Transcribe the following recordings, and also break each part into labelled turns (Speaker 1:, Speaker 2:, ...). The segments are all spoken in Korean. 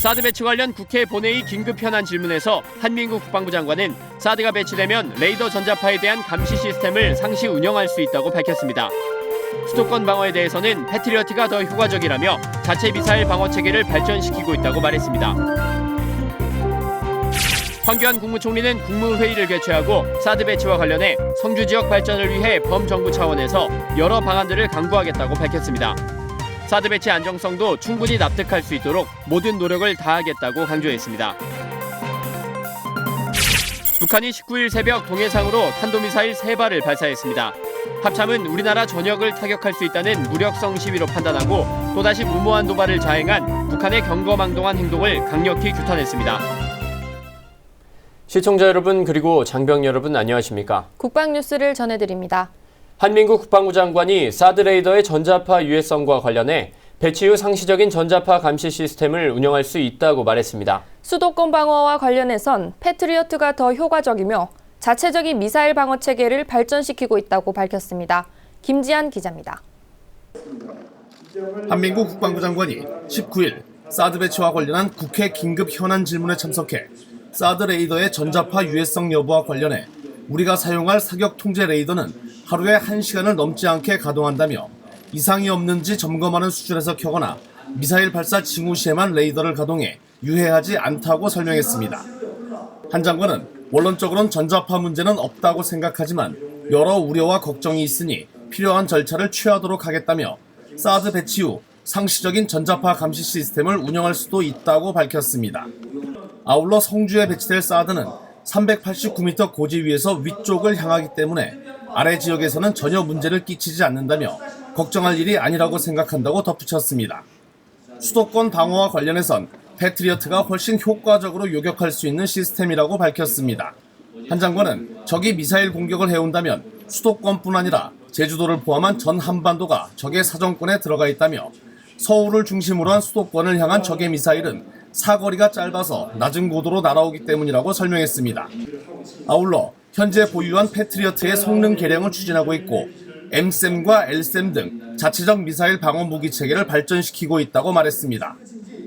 Speaker 1: 사드 배치 관련 국회 본회의 긴급 현안 질문에서 한민국 국방부 장관은 사드가 배치되면 레이더 전자파에 대한 감시 시스템을 상시 운영할 수 있다고 밝혔습니다. 수도권 방어에 대해서는 패트리어트가 더 효과적이라며 자체 미사일 방어 체계를 발전시키고 있다고 말했습니다. 황교안 국무총리는 국무회의를 개최하고 사드 배치와 관련해 성주 지역 발전을 위해 범정부 차원에서 여러 방안들을 강구하겠다고 밝혔습니다. 사드 배치 안정성도 충분히 납득할 수 있도록 모든 노력을 다하겠다고 강조했습니다. 북한이 19일 새벽 동해상으로 탄도미사일 3발을 발사했습니다. 합참은 우리나라 전역을 타격할 수 있다는 무력성 시위로 판단하고 또다시 무모한 도발을 자행한 북한의 경거망동한 행동을 강력히 규탄했습니다. 시청자 여러분 그리고 장병 여러분 안녕하십니까?
Speaker 2: 국방뉴스를 전해드립니다.
Speaker 1: 한민국 국방부 장관이 사드 레이더의 전자파 유해성과 관련해 배치 후 상시적인 전자파 감시 시스템을 운영할 수 있다고 말했습니다.
Speaker 2: 수도권 방어와 관련해선 패트리어트가 더 효과적이며 자체적인 미사일 방어 체계를 발전시키고 있다고 밝혔습니다. 김지한 기자입니다.
Speaker 3: 한민국 국방부 장관이 19일 사드 배치와 관련한 국회 긴급 현안 질문에 참석해 사드 레이더의 전자파 유해성 여부와 관련해 우리가 사용할 사격 통제 레이더는 하루에 1시간을 넘지 않게 가동한다며 이상이 없는지 점검하는 수준에서 켜거나 미사일 발사 징후 시에만 레이더를 가동해 유해하지 않다고 설명했습니다. 한 장관은 원론적으로는 전자파 문제는 없다고 생각하지만 여러 우려와 걱정이 있으니 필요한 절차를 취하도록 하겠다며 사드 배치 후 상시적인 전자파 감시 시스템을 운영할 수도 있다고 밝혔습니다. 아울러 성주에 배치될 사드는 389m 고지 위에서 위쪽을 향하기 때문에 아래 지역에서는 전혀 문제를 끼치지 않는다며 걱정할 일이 아니라고 생각한다고 덧붙였습니다. 수도권 방어와 관련해선 패트리어트가 훨씬 효과적으로 요격할 수 있는 시스템이라고 밝혔습니다. 한 장관은 적이 미사일 공격을 해온다면 수도권뿐 아니라 제주도를 포함한 전 한반도가 적의 사정권에 들어가 있다며 서울을 중심으로 한 수도권을 향한 적의 미사일은 사거리가 짧아서 낮은 고도로 날아오기 때문이라고 설명했습니다. 아울러 현재 보유한 패트리어트의 성능 개량을 추진하고 있고 M샘과 L샘 등 자체적 미사일 방어 무기 체계를 발전시키고 있다고 말했습니다.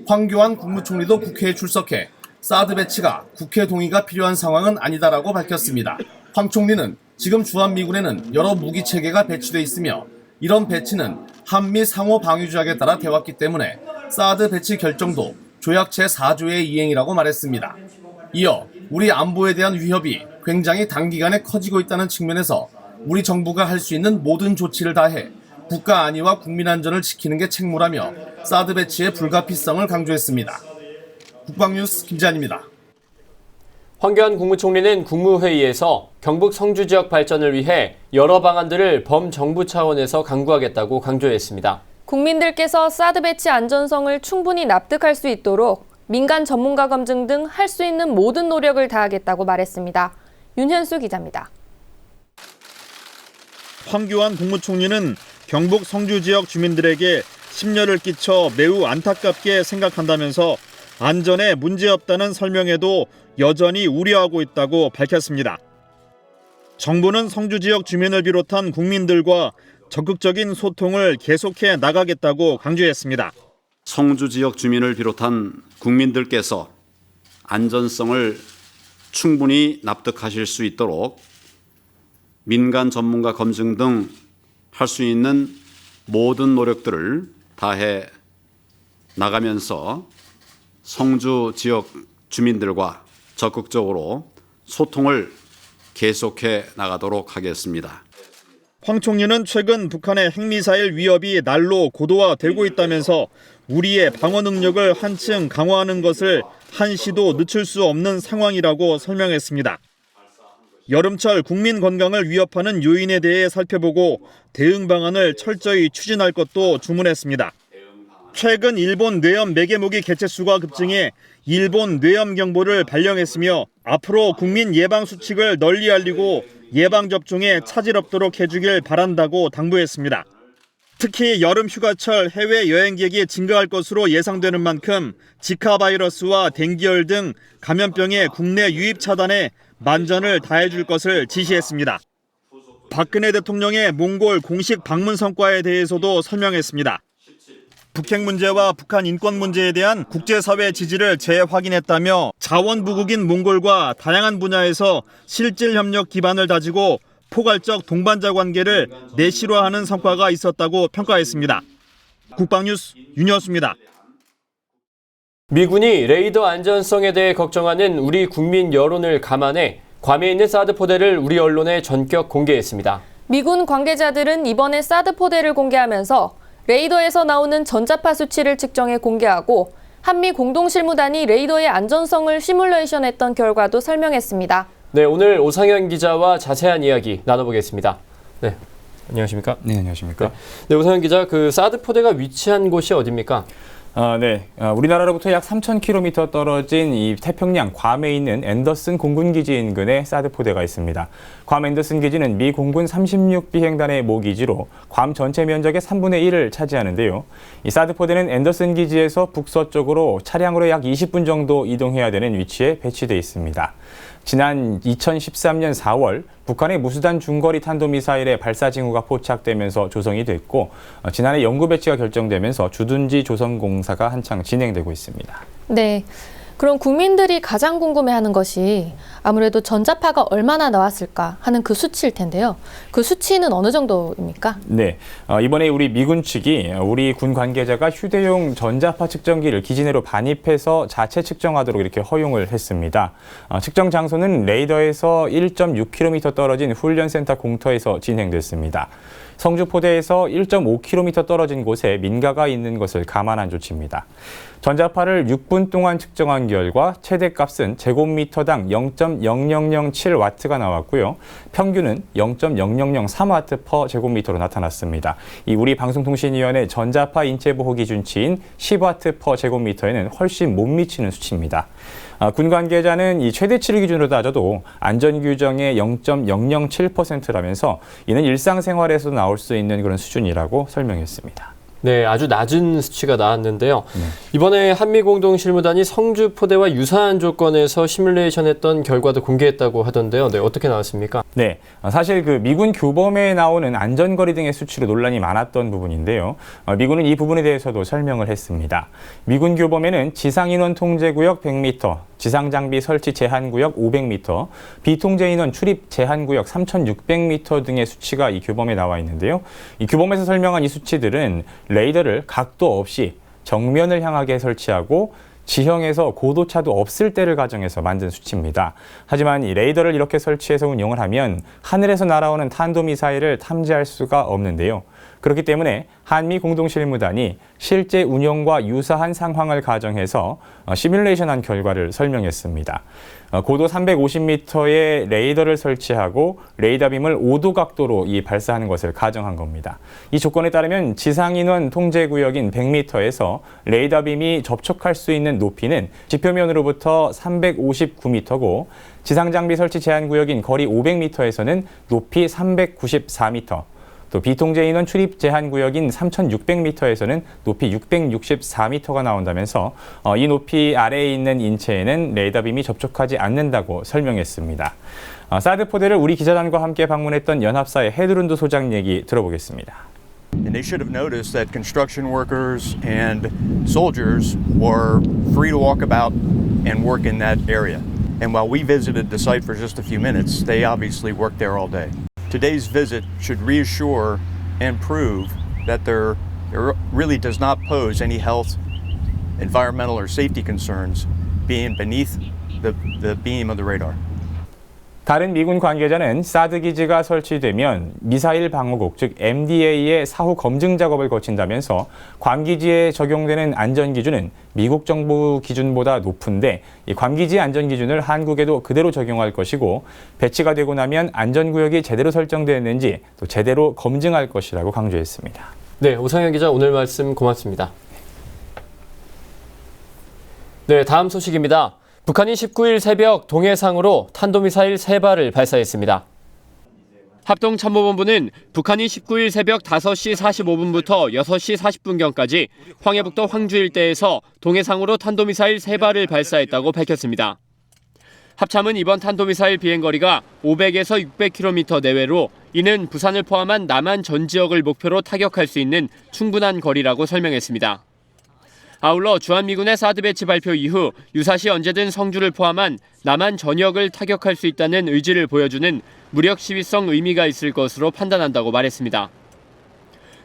Speaker 3: 황교안 국무총리도 국회에 출석해 사드 배치가 국회 동의가 필요한 상황은 아니다라고 밝혔습니다. 황 총리는 지금 주한미군에는 여러 무기 체계가 배치돼 있으며 이런 배치는 한미 상호 방위조약에 따라 되었기 때문에 사드 배치 결정도 조약 제4조의 이행이라고 말했습니다. 이어 우리 안보에 대한 위협이 굉장히 단기간에 커지고 있다는 측면에서 우리 정부가 할 수 있는 모든 조치를 다해 국가 안위와 국민 안전을 지키는 게 책무라며 사드 배치의 불가피성을 강조했습니다. 국방뉴스 김지한입니다.
Speaker 1: 황교안 국무총리는 국무회의에서 경북 성주 지역 발전을 위해 여러 방안들을 범정부 차원에서 강구하겠다고 강조했습니다.
Speaker 2: 국민들께서 사드 배치 안전성을 충분히 납득할 수 있도록 민간 전문가 검증 등 할 수 있는 모든 노력을 다하겠다고 말했습니다. 윤현수 기자입니다.
Speaker 4: 황교안 국무총리는 경북 성주 지역 주민들에게 심려를 끼쳐 매우 안타깝게 생각한다면서 안전에 문제없다는 설명에도 여전히 우려하고 있다고 밝혔습니다. 정부는 성주 지역 주민을 비롯한 국민들과 적극적인 소통을 계속해 나가겠다고 강조했습니다.
Speaker 5: 성주 지역 주민을 비롯한 국민들께서 안전성을 충분히 납득하실 수 있도록 민간 전문가 검증 등 할 수 있는 모든 노력들을 다해 나가면서 성주 지역 주민들과 적극적으로 소통을 계속해 나가도록 하겠습니다.
Speaker 4: 황 총리는 최근 북한의 핵미사일 위협이 날로 고도화되고 있다면서 우리의 방어 능력을 한층 강화하는 것을 한시도 늦출 수 없는 상황이라고 설명했습니다. 여름철 국민 건강을 위협하는 요인에 대해 살펴보고 대응 방안을 철저히 추진할 것도 주문했습니다. 최근 일본 뇌염 매개모기 개체수가 급증해 일본 뇌염 경보를 발령했으며 앞으로 국민 예방 수칙을 널리 알리고 예방접종에 차질 없도록 해주길 바란다고 당부했습니다. 특히 여름 휴가철 해외 여행객이 증가할 것으로 예상되는 만큼 지카 바이러스와 댕기열 등 감염병의 국내 유입 차단에 만전을 다해줄 것을 지시했습니다. 박근혜 대통령의 몽골 공식 방문 성과에 대해서도 설명했습니다. 북핵 문제와 북한 인권 문제에 대한 국제사회 지지를 재확인했다며 자원부국인 몽골과 다양한 분야에서 실질 협력 기반을 다지고 포괄적 동반자 관계를 내실화하는 성과가 있었다고 평가했습니다. 국방뉴스 윤여수입니다.
Speaker 1: 미군이 레이더 안전성에 대해 걱정하는 우리 국민 여론을 감안해 괌에 있는 사드 포대를 우리 언론에 전격 공개했습니다.
Speaker 2: 미군 관계자들은 이번에 사드 포대를 공개하면서 레이더에서 나오는 전자파 수치를 측정해 공개하고 한미 공동실무단이 레이더의 안전성을 시뮬레이션했던 결과도 설명했습니다.
Speaker 1: 네, 오늘 오상현 기자와 자세한 이야기 나눠보겠습니다. 네, 안녕하십니까?
Speaker 6: 네, 안녕하십니까?
Speaker 1: 네, 오상현 기자, 그 사드 포대가 위치한 곳이 어디입니까?
Speaker 6: 우리나라로부터 약 3,000km 떨어진 이 태평양 괌에 있는 앤더슨 공군기지 인근에 사드 포대가 있습니다. 괌 앤더슨 기지는 미 공군 36비행단의 모기지로 괌 전체 면적의 3분의 1을 차지하는데요. 이 사드 포대는 앤더슨 기지에서 북서쪽으로 차량으로 약 20분 정도 이동해야 되는 위치에 배치돼 있습니다. 지난 2013년 4월 북한의 무수단 중거리 탄도미사일의 발사 징후가 포착되면서 조성이 됐고 지난해 연구 배치가 결정되면서 주둔지 조성 공사가 한창 진행되고 있습니다.
Speaker 2: 네. 그럼 국민들이 가장 궁금해하는 것이 아무래도 전자파가 얼마나 나왔을까 하는 그 수치일 텐데요. 그 수치는 어느 정도입니까?
Speaker 6: 네, 이번에 우리 미군 측이 우리 군 관계자가 휴대용 전자파 측정기를 기지 내로 반입해서 자체 측정하도록 이렇게 허용을 했습니다. 측정 장소는 레이더에서 1.6km 떨어진 훈련센터 공터에서 진행됐습니다. 성주포대에서 1.5km 떨어진 곳에 민가가 있는 것을 감안한 조치입니다. 전자파를 6분 동안 측정한 결과 최대값은 제곱미터당 0.0007W가 나왔고요. 평균은 0.0003W per 제곱미터로 나타났습니다. 이 우리 방송통신위원회 전자파 인체보호 기준치인 10W per 제곱미터에는 훨씬 못 미치는 수치입니다. 군 관계자는 이 최대치를 기준으로 따져도 안전규정의 0.007%라면서 이는 일상생활에서 나올 수 있는 그런 수준이라고 설명했습니다.
Speaker 1: 네, 아주 낮은 수치가 나왔는데요. 이번에 한미공동실무단이 성주포대와 유사한 조건에서 시뮬레이션했던 결과도 공개했다고 하던데요. 네, 어떻게 나왔습니까?
Speaker 6: 네, 사실 그 미군 교범에 나오는 안전거리 등의 수치로 논란이 많았던 부분인데요. 미군은 이 부분에 대해서도 설명을 했습니다. 미군 교범에는 지상인원 통제구역 100m, 지상장비 설치 제한구역 500m, 비통제인원 출입 제한구역 3,600m 등의 수치가 이 교범에 나와 있는데요. 이 교범에서 설명한 이 수치들은 레이더를 각도 없이 정면을 향하게 설치하고 지형에서 고도차도 없을 때를 가정해서 만든 수치입니다. 하지만 이 레이더를 이렇게 설치해서 운용을 하면 하늘에서 날아오는 탄도미사일을 탐지할 수가 없는데요. 그렇기 때문에 한미 공동실무단이 실제 운용과 유사한 상황을 가정해서 시뮬레이션한 결과를 설명했습니다. 고도 350m의 레이더를 설치하고 레이더빔을 5도 각도로 발사하는 것을 가정한 겁니다. 이 조건에 따르면 지상인원 통제구역인 100m에서 레이더빔이 접촉할 수 있는 높이는 지표면으로부터 359m고 지상장비 설치 제한구역인 거리 500m에서는 높이 394m, 또 비통제 인원 출입 제한 구역인 3,600m에서는 높이 664m가 나온다면서 이 높이 아래에 있는 인체에는 레이더빔이 접촉하지 않는다고 설명했습니다. 사드 포대를 우리 기자단과 함께 방문했던 연합사의 헤드룬드 소장 얘기 들어보겠습니다.
Speaker 7: And they should have noticed that construction workers and soldiers were free to walk about and work in that area. And while we visited the site for just a few minutes, they obviously worked there all day. Today's visit should reassure and prove that there really does not pose any health, environmental, or safety concerns being beneath the beam of the radar.
Speaker 6: 다른 미군 관계자는 사드 기지가 설치되면 미사일 방어국 즉 MDA의 사후 검증 작업을 거친다면서 괌 기지에 적용되는 안전 기준은 미국 정부 기준보다 높은데 이 괌 기지 안전 기준을 한국에도 그대로 적용할 것이고 배치가 되고 나면 안전 구역이 제대로 설정되었는지 또 제대로 검증할 것이라고 강조했습니다.
Speaker 1: 네, 오상현 기자 오늘 말씀 고맙습니다. 네, 다음 소식입니다. 북한이 19일 새벽 동해상으로 탄도미사일 3발을 발사했습니다. 합동참모본부는 북한이 19일 새벽 5시 45분부터 6시 40분경까지 황해북도 황주 일대에서 동해상으로 탄도미사일 3발을 발사했다고 밝혔습니다. 합참은 이번 탄도미사일 비행거리가 500에서 600km 내외로 이는 부산을 포함한 남한 전 지역을 목표로 타격할 수 있는 충분한 거리라고 설명했습니다. 아울러 주한미군의 사드 배치 발표 이후 유사시 언제든 성주를 포함한 남한 전역을 타격할 수 있다는 의지를 보여주는 무력 시위성 의미가 있을 것으로 판단한다고 말했습니다.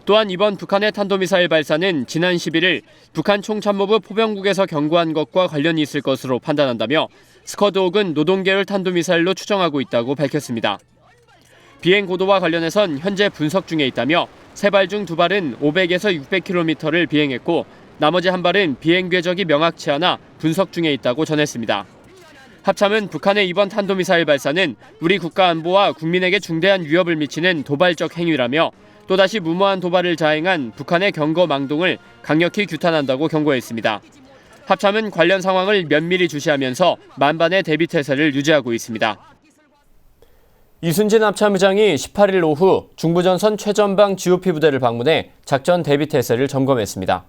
Speaker 1: 또한 이번 북한의 탄도미사일 발사는 지난 11일 북한 총참모부 포병국에서 경고한 것과 관련이 있을 것으로 판단한다며 스커드 혹은 노동계열 탄도미사일로 추정하고 있다고 밝혔습니다. 비행 고도와 관련해선 현재 분석 중에 있다며 3발 중 2발은 500에서 600km를 비행했고 나머지 1발은 비행 궤적이 명확치 않아 분석 중에 있다고 전했습니다. 합참은 북한의 이번 탄도미사일 발사는 우리 국가 안보와 국민에게 중대한 위협을 미치는 도발적 행위라며 또다시 무모한 도발을 자행한 북한의 경거망동을 강력히 규탄한다고 경고했습니다. 합참은 관련 상황을 면밀히 주시하면서 만반의 대비 태세를 유지하고 있습니다.
Speaker 8: 이순진 합참의장이 18일 오후 중부전선 최전방 GOP 부대를 방문해 작전 대비 태세를 점검했습니다.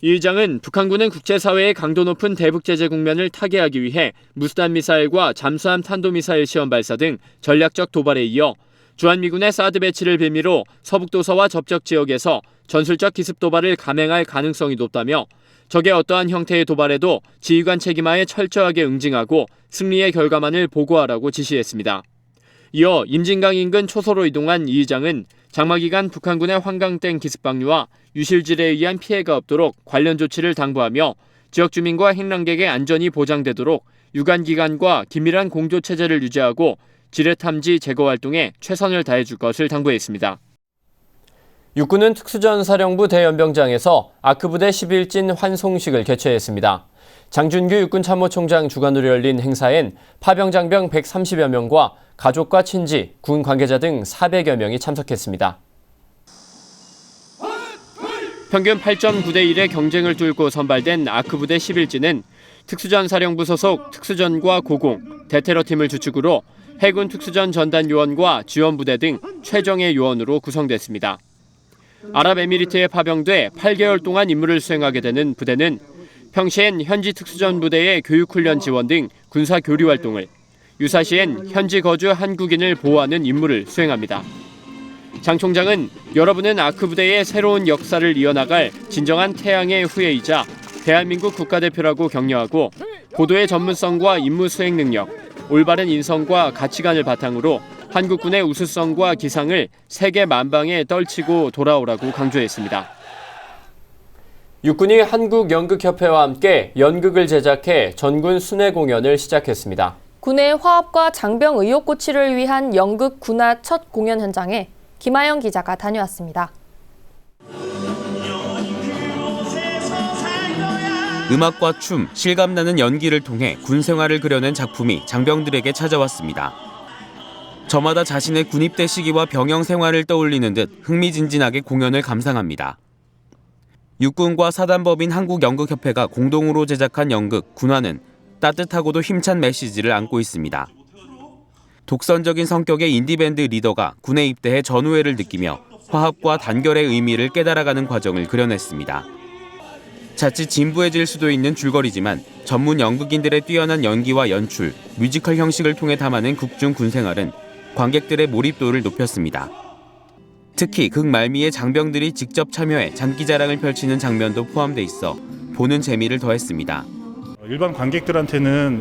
Speaker 1: 이 의장은 북한군은 국제사회의 강도 높은 대북 제재 국면을 타개하기 위해 무수단 미사일과 잠수함 탄도미사일 시험 발사 등 전략적 도발에 이어 주한미군의 사드 배치를 빌미로 서북도서와 접적 지역에서 전술적 기습 도발을 감행할 가능성이 높다며 적의 어떠한 형태의 도발에도 지휘관 책임하에 철저하게 응징하고 승리의 결과만을 보고하라고 지시했습니다. 이어 임진강 인근 초소로 이동한 이 의장은 장마기간 북한군의 환강땡 기습 방류와 유실질에 의한 피해가 없도록 관련 조치를 당부하며 지역 주민과 행랑객의 안전이 보장되도록 유관기관과 긴밀한 공조체제를 유지하고 지뢰 탐지 제거 활동에 최선을 다해줄 것을 당부했습니다.
Speaker 8: 육군은 특수전사령부 대연병장에서 아크부대 11진 환송식을 개최했습니다. 장준규 육군참모총장 주관으로 열린 행사엔 파병장병 130여 명과 가족과 친지, 군 관계자 등 400여 명이 참석했습니다.
Speaker 1: 평균 8.9대 1의 경쟁을 뚫고 선발된 아크부대 11진은 특수전사령부 소속 특수전과 고공, 대테러팀을 주축으로 해군 특수전 전단 요원과 지원부대 등 최정예 요원으로 구성됐습니다. 아랍에미리트에 파병돼 8개월 동안 임무를 수행하게 되는 부대는 평시엔 현지 특수전 부대의 교육훈련 지원 등 군사 교류 활동을, 유사시엔 현지 거주 한국인을 보호하는 임무를 수행합니다. 장 총장은 여러분은 아크부대의 새로운 역사를 이어나갈 진정한 태양의 후예이자 대한민국 국가대표라고 격려하고 고도의 전문성과 임무 수행 능력, 올바른 인성과 가치관을 바탕으로 한국군의 우수성과 기상을 세계 만방에 떨치고 돌아오라고 강조했습니다.
Speaker 8: 육군이 한국연극협회와 함께 연극을 제작해 전군 순회 공연을 시작했습니다.
Speaker 2: 군의 화합과 장병 의혹 고치를 위한 연극 군화 첫 공연 현장에 김하영 기자가 다녀왔습니다.
Speaker 9: 음악과 춤, 실감나는 연기를 통해 군 생활을 그려낸 작품이 장병들에게 찾아왔습니다. 저마다 자신의 군입대 시기와 병영 생활을 떠올리는 듯 흥미진진하게 공연을 감상합니다. 육군과 사단법인 한국연극협회가 공동으로 제작한 연극 군화는 따뜻하고도 힘찬 메시지를 안고 있습니다. 독선적인 성격의 인디밴드 리더가 군에 입대해 전우회를 느끼며 화합과 단결의 의미를 깨달아가는 과정을 그려냈습니다. 자칫 진부해질 수도 있는 줄거리지만 전문 연극인들의 뛰어난 연기와 연출, 뮤지컬 형식을 통해 담아낸 극중 군생활은 관객들의 몰입도를 높였습니다. 특히 극 말미에 장병들이 직접 참여해 장기자랑을 펼치는 장면도 포함돼 있어 보는 재미를 더했습니다.
Speaker 10: 일반 관객들한테는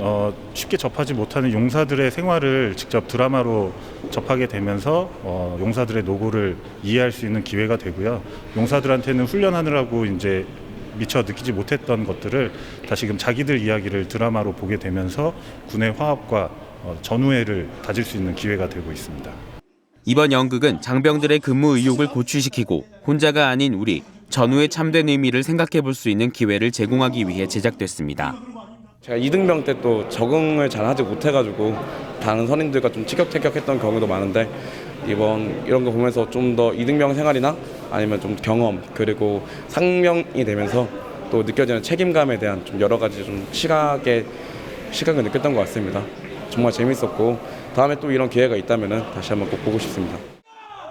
Speaker 10: 쉽게 접하지 못하는 용사들의 생활을 직접 드라마로 접하게 되면서 용사들의 노고를 이해할 수 있는 기회가 되고요. 용사들한테는 훈련하느라고 이제 미처 느끼지 못했던 것들을 다시금 자기들 이야기를 드라마로 보게 되면서 군의 화합과 전우회를 다질 수 있는 기회가 되고 있습니다.
Speaker 9: 이번 연극은 장병들의 근무 의욕을 고취시키고 혼자가 아닌 우리, 전우의 참된 의미를 생각해 볼 수 있는 기회를 제공하기 위해 제작됐습니다.
Speaker 11: 제가 이등병 때 또 적응을 잘 하지 못해가지고 다른 선임들과 좀 티격태격했던 경우도 많은데 이번 이런 거 보면서 좀 더 이등병 생활이나 아니면 좀 경험 그리고 상병이 되면서 또 느껴지는 책임감에 대한 좀 여러 가지 좀 시각을 느꼈던 것 같습니다. 정말 재밌었고 다음에 또 이런 기회가 있다면 다시 한번 꼭 보고 싶습니다.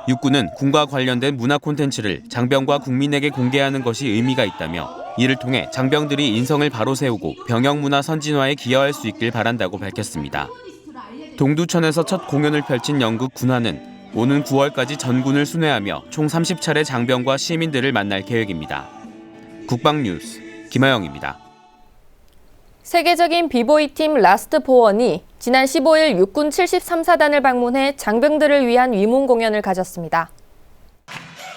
Speaker 9: 육군은 군과 관련된 문화 콘텐츠를 장병과 국민에게 공개하는 것이 의미가 있다며 이를 통해 장병들이 인성을 바로 세우고 병영 문화 선진화에 기여할 수 있길 바란다고 밝혔습니다. 동두천에서 첫 공연을 펼친 영국 군화는 오는 9월까지 전군을 순회하며 총 30차례 장병과 시민들을 만날 계획입니다. 국방뉴스 김하영입니다.
Speaker 2: 세계적인 비보이 팀 라스트포원이 지난 15일 육군 73사단을 방문해 장병들을 위한 위문 공연을 가졌습니다.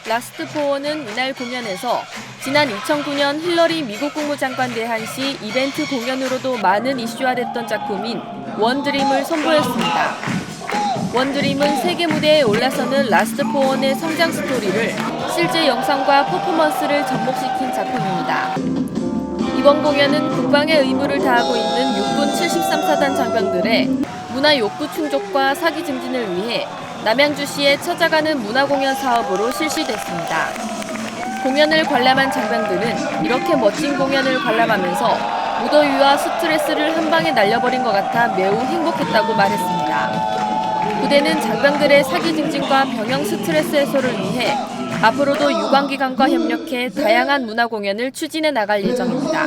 Speaker 2: 라스트포원은 이날 공연에서 지난 2009년 힐러리 미국 국무장관 대한 시 이벤트 공연으로도 많은 이슈화됐던 작품인 원드림을 선보였습니다. 원드림은 세계 무대에 올라서는 라스트포원의 성장 스토리를 실제 영상과 퍼포먼스를 접목시킨 작품입니다. 이번 공연은 국방의 의무를 다하고 있는 육군 73사단 장병들의 문화 욕구 충족과 사기 증진을 위해 남양주시에 찾아가는 문화공연 사업으로 실시됐습니다. 공연을 관람한 장병들은 이렇게 멋진 공연을 관람하면서 무더위와 스트레스를 한 방에 날려버린 것 같아 매우 행복했다고 말했습니다. 부대는 장병들의 사기 증진과 병영 스트레스 해소를 위해 앞으로도 유관기관과 협력해 다양한 문화공연을 추진해 나갈 예정입니다.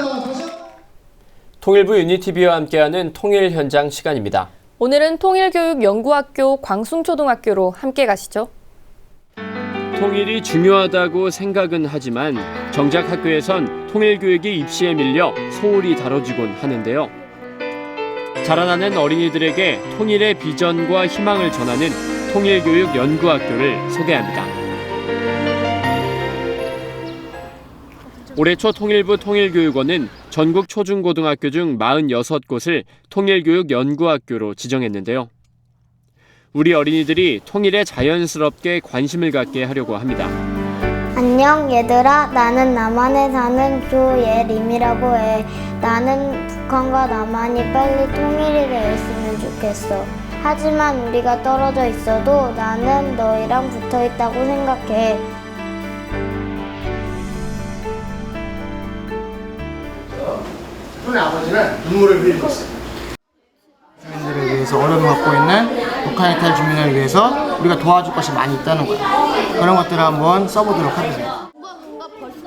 Speaker 8: 통일부 유니티비와 함께하는 통일 현장 시간입니다.
Speaker 2: 오늘은 통일교육연구학교 광숭초등학교로 함께 가시죠.
Speaker 1: 통일이 중요하다고 생각은 하지만 정작 학교에선 통일교육이 입시에 밀려 소홀히 다뤄지곤 하는데요. 자라나는 어린이들에게 통일의 비전과 희망을 전하는 통일교육연구학교를 소개합니다. 올해 초 통일부 통일교육원은 전국 초중고등학교 중 46곳을 통일교육연구학교로 지정했는데요. 우리 어린이들이 통일에 자연스럽게 관심을 갖게 하려고 합니다.
Speaker 12: 안녕 얘들아, 나는 남한에 사는 조예림이라고 해. 나는 북한과 남한이 빨리 통일이 되었으면 좋겠어. 하지만 우리가 떨어져 있어도 나는 너희랑 붙어 있다고 생각해.
Speaker 13: 오늘 아버지는 눈물을 흘리고 있어요. 주민들을 위해서 어려움을 갖고 있는 북한 이탈 주민을 위해서 우리가 도와줄 것이 많이 있다는 거예요. 그런 것들을 한번 써보도록 하겠습니다.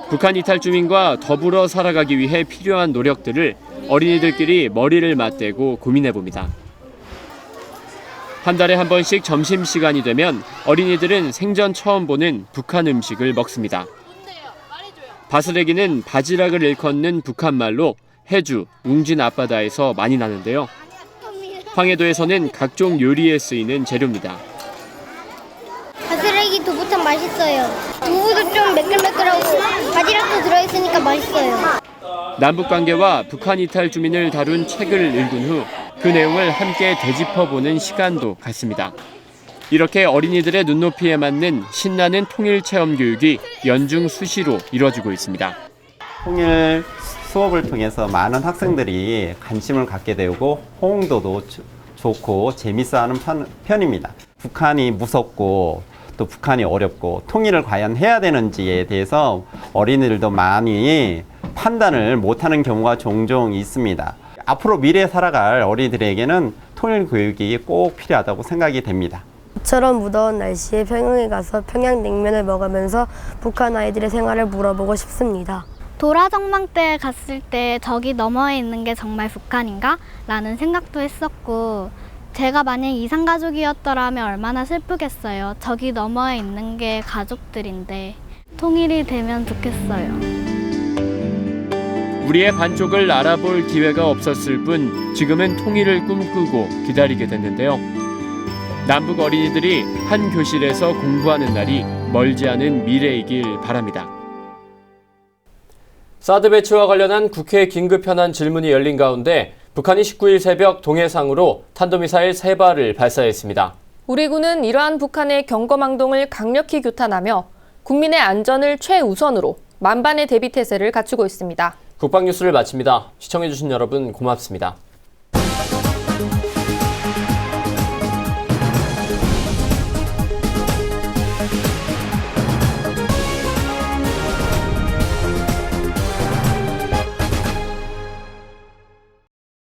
Speaker 1: 북한 이탈 주민과 더불어 살아가기 위해 필요한 노력들을 어린이들끼리 머리를 맞대고 고민해봅니다. 한 달에 한 번씩 점심시간이 되면 어린이들은 생전 처음 보는 북한 음식을 먹습니다. 바스레기는 바지락을 일컫는 북한말로 해주, 웅진 앞바다에서 많이 나는데요. 황해도에서는 각종 요리에 쓰이는 재료입니다.
Speaker 12: 바스레기 두부탕 맛있어요. 두부도 좀 매끌매끌하고 바지락도 들어있으니까 맛있어요.
Speaker 1: 남북관계와 북한 이탈 주민을 다룬 책을 읽은 후 그 내용을 함께 되짚어보는 시간도 갖습니다. 이렇게 어린이들의 눈높이에 맞는 신나는 통일 체험 교육이 연중 수시로 이루어지고 있습니다.
Speaker 14: 통일 수업을 통해서 많은 학생들이 관심을 갖게 되고 호응도도 좋고 재밌어하는 편입니다. 북한이 무섭고 또 북한이 어렵고 통일을 과연 해야 되는지에 대해서 어린이들도 많이 판단을 못하는 경우가 종종 있습니다. 앞으로 미래에 살아갈 어린이들에게는 통일 교육이 꼭 필요하다고 생각이 됩니다.
Speaker 15: 이처럼 무더운 날씨에 평양에 가서 평양냉면을 먹으면서 북한 아이들의 생활을 물어보고 싶습니다.
Speaker 12: 도라정망대에 갔을 때 저기 너머에 있는 게 정말 북한인가? 라는 생각도 했었고, 제가 만약 이산가족이었더라면 얼마나 슬프겠어요. 저기 너머에 있는 게 가족들인데 통일이 되면 좋겠어요.
Speaker 1: 우리의 반쪽을 알아볼 기회가 없었을 뿐 지금은 통일을 꿈꾸고 기다리게 됐는데요. 남북 어린이들이 한 교실에서 공부하는 날이 멀지 않은 미래이길 바랍니다.
Speaker 8: 사드 배치와 관련한 국회 긴급 현안 질문이 열린 가운데 북한이 19일 새벽 동해상으로 탄도미사일 3발을 발사했습니다.
Speaker 2: 우리 군은 이러한 북한의 경거망동을 강력히 규탄하며 국민의 안전을 최우선으로 만반의 대비 태세를 갖추고 있습니다.
Speaker 8: 국방뉴스를 마칩니다. 시청해주신 여러분 고맙습니다.